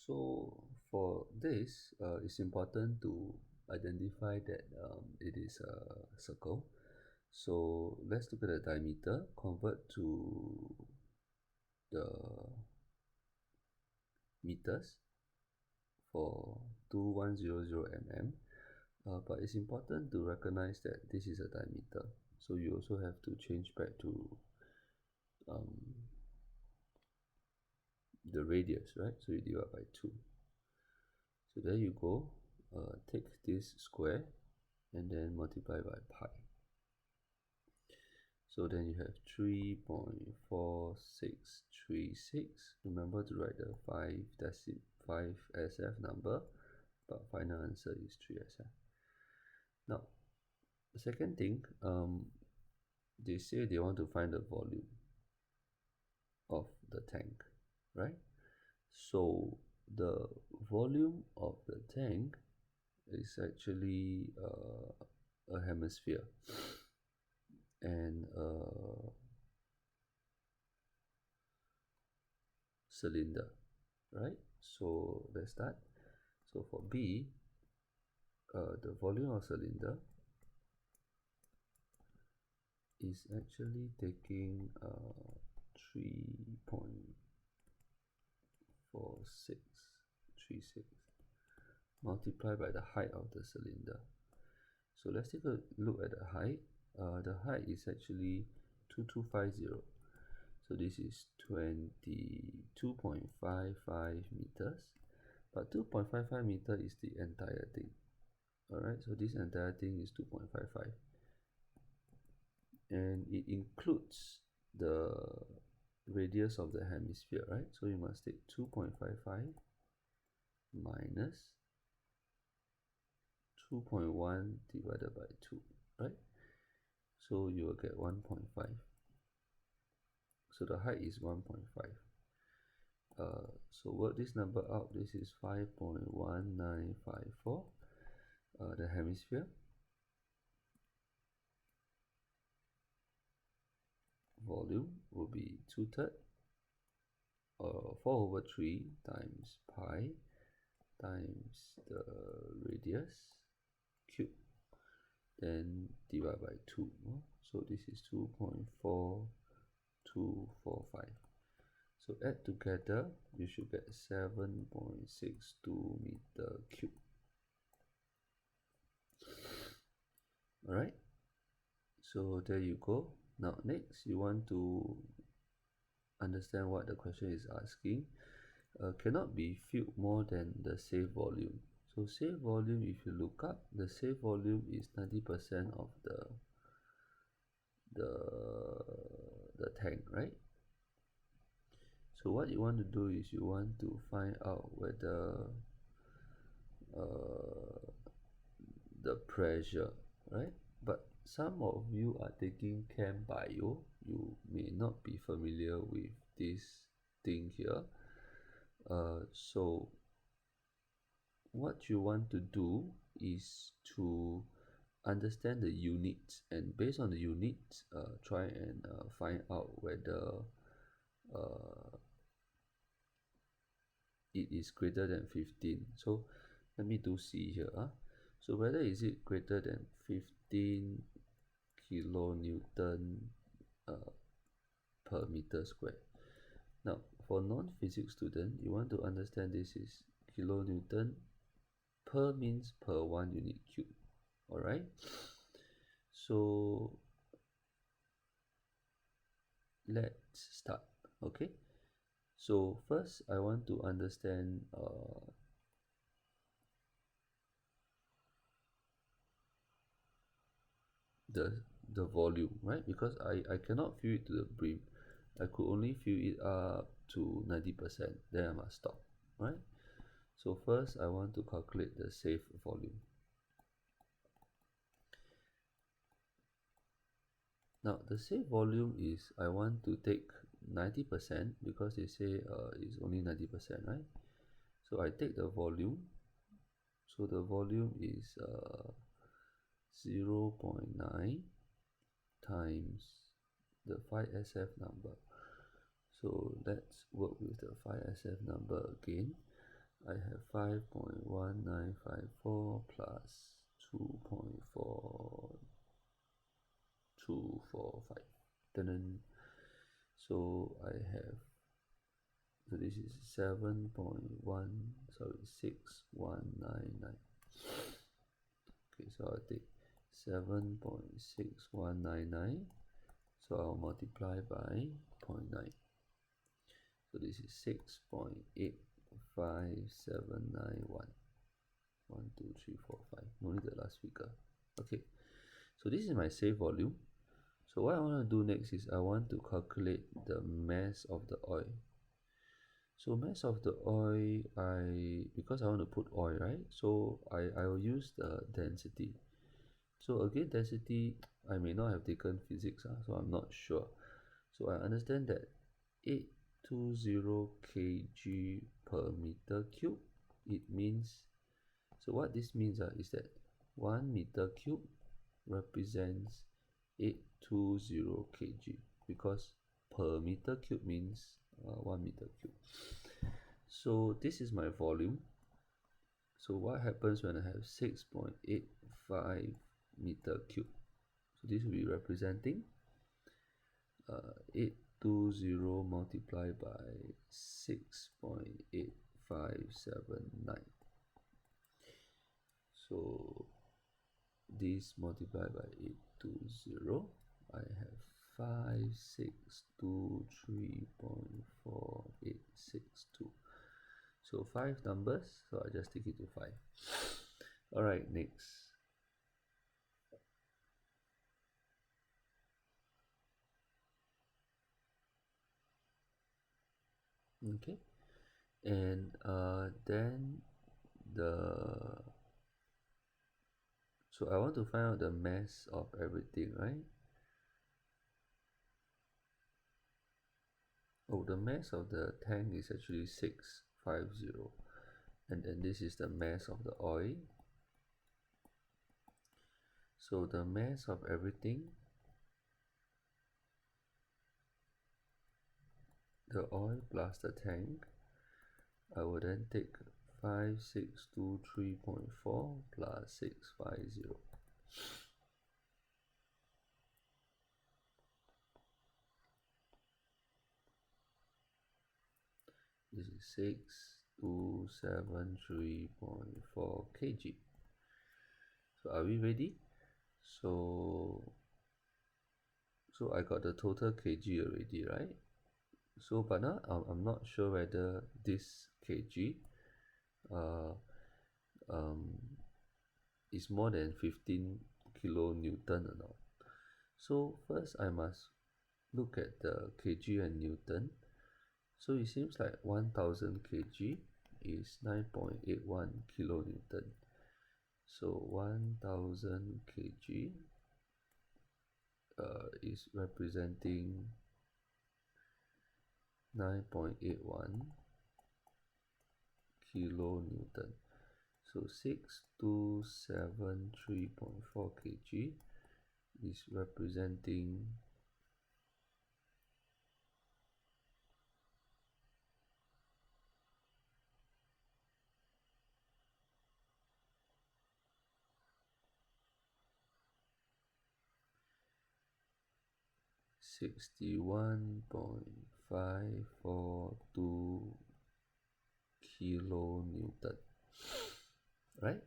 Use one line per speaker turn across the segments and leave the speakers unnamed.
So for this, it's important to identify that it is a circle. So let's look at the diameter, convert to the meters for 2100 mm. But it's important to recognize that this is a diameter. So you also have to change back to the radius, right? So you divide by 2. So there you go. Take this square and then multiply by pi. So then you have 3.4636. Remember to write the 5 SF number, but final answer is 3 SF. Now, the second thing, they say they want to find the volume of the tank, right? So the volume of the tank is actually a hemisphere and a cylinder, right? So let's start. So for B, the volume of cylinder is actually taking 3.4636 multiplied by the height of the cylinder. So let's take a look at the height. The height is actually 2250. So this is 22.55 meters. But 2.55 meter is the entire thing. Alright, so this entire thing is 2.55. And it includes the radius of the hemisphere, right? So you must take 2.55 minus 2.1 divided by 2, right? So you will get 1.5. So the height is 1.5. So work this number out. This is 5.1954. The hemisphere. Volume will be 2/3 or 4/3 times pi times the radius cube, then divide by 2. So this is 2.4245. So add together, you should get 7.62 meter cube. Alright, so there you go. Now next, you want to understand what the question is asking. Cannot be filled more than the safe volume. So safe volume, if you look up, the safe volume is 90% of the tank, right? So what you want to do is you want to find out whether the pressure, right? But some of you are taking Chem Bio, you may not be familiar with this thing here. So what you want to do is to understand the units, and based on the units, try and find out whether it is greater than 15. So let me do C here. So whether is it greater than 15 kilonewton per meter square. Now for non-physics student, you want to understand this is kilonewton per means per 1 unit cube. Alright, so let's start. Okay, so first I want to understand the volume, right? Because I cannot fill it to the brim. I could only fill it up to 90%, then I must stop, right? So first I want to calculate the safe volume. Now the safe volume is, I want to take 90% because they say it's only 90%, right? So I take the volume. So the volume is 0.9 times the 5SF number. So let's work with the 5SF number again. I have 5.1954 plus 2.4245. Then so I have, so this is 6199. Okay, so I'll take 7.6199, so I'll multiply by 0.9. So this is 6.85791. 1, 2, 3, 4, 5. No need the last figure. Okay, so this is my safe volume. So what I want to do next is I want to calculate the mass of the oil. So mass of the oil, because I want to put oil, right? So I will use the density. So again, density, I may not have taken physics, so I'm not sure. So I understand that 820 kg per meter cube, it means, so what this means is that 1 meter cube represents 820 kg, because per meter cube means 1 meter cube. So this is my volume. So what happens when I have 6.85 meter cube? So this will be representing 820 multiplied by 6.8579. So this multiplied by 820, I have 5623.4862. So 5 numbers, so I just take it to 5. Alright, next. Okay, and then so I want to find out the mass of everything, right? Oh, the mass of the tank is actually 650, and then this is the mass of the oil. So the mass of everything, the oil plus the tank, I will then take 5623.4 plus 650. This is 6273.4 kg. So are we ready? So I got the total kg already, right? So but now I'm not sure whether this kg is more than 15 kilonewton or not. So first I must look at the kg and newton. So it seems like 1000 kg is 9.81 kilonewton. So 1000 kg is representing 9.81 kilonewton. So 6273.4 kg is representing 61.542 kilonewton, right?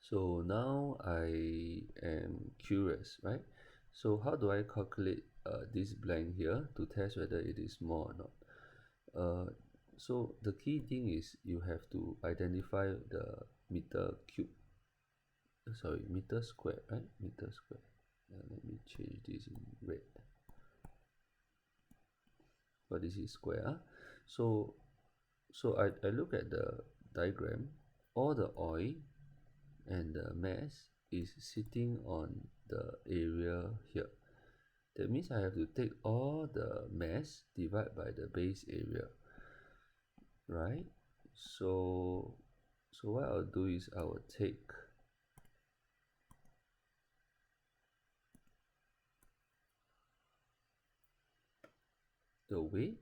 So now I am curious, right? So how do I calculate this blank here to test whether it is more or not? So the key thing is you have to identify the meter cube, meter square, right? Meter square. Let me change this in red. But this is square. So I look at the diagram. All the oil and the mass is sitting on the area here. That means I have to take all the mass divide by the base area, right? So what I'll do is I will take the weight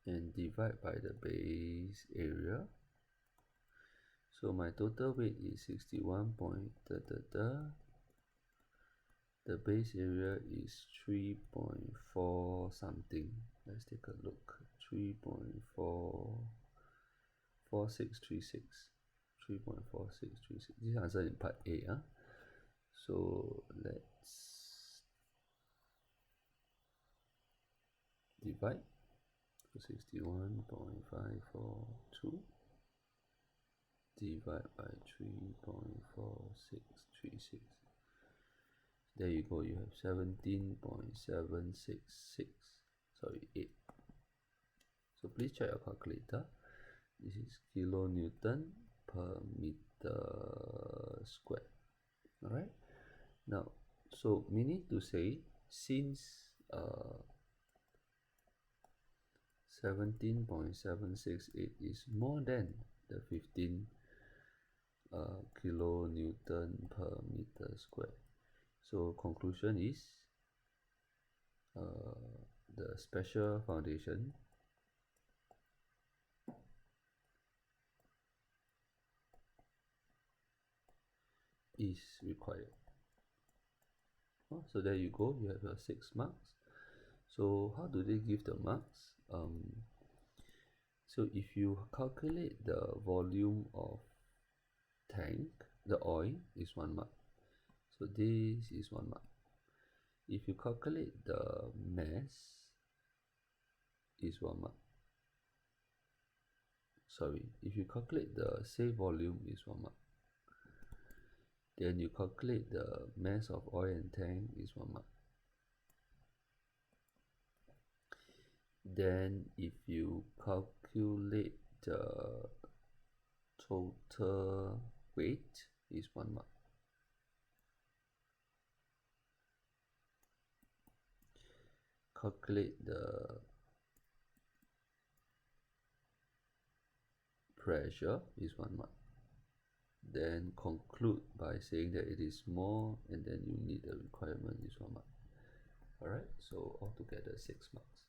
and divide by the base area. So my total weight is 61 point the base area is 3.4 something. Let's take a look. 3.4636. 3.4636. This answer in part A. So let's divide. So 61.542 divide by 3.4636. There you go, you have 17.766, sorry, 8. So please check your calculator. This is kilonewton per meter square. Alright, now, so meaning to say, since 17.768 is more than the 15 kilonewton per meter square. So conclusion is the special foundation is required. So there you go, you have your 6 marks. So how do they give the marks? So if you calculate the volume of tank, the oil is 1 mark. So this is 1 mark. If you calculate the mass, is 1 mark. Sorry, if you calculate the saved volume is 1 mark. Then you calculate the mass of oil and tank is 1 mark. Then if you calculate the total weight is 1 mark. Calculate the pressure is 1 mark. Then conclude by saying that it is more, and then you need the requirement is 1 mark. Alright, so altogether 6 marks.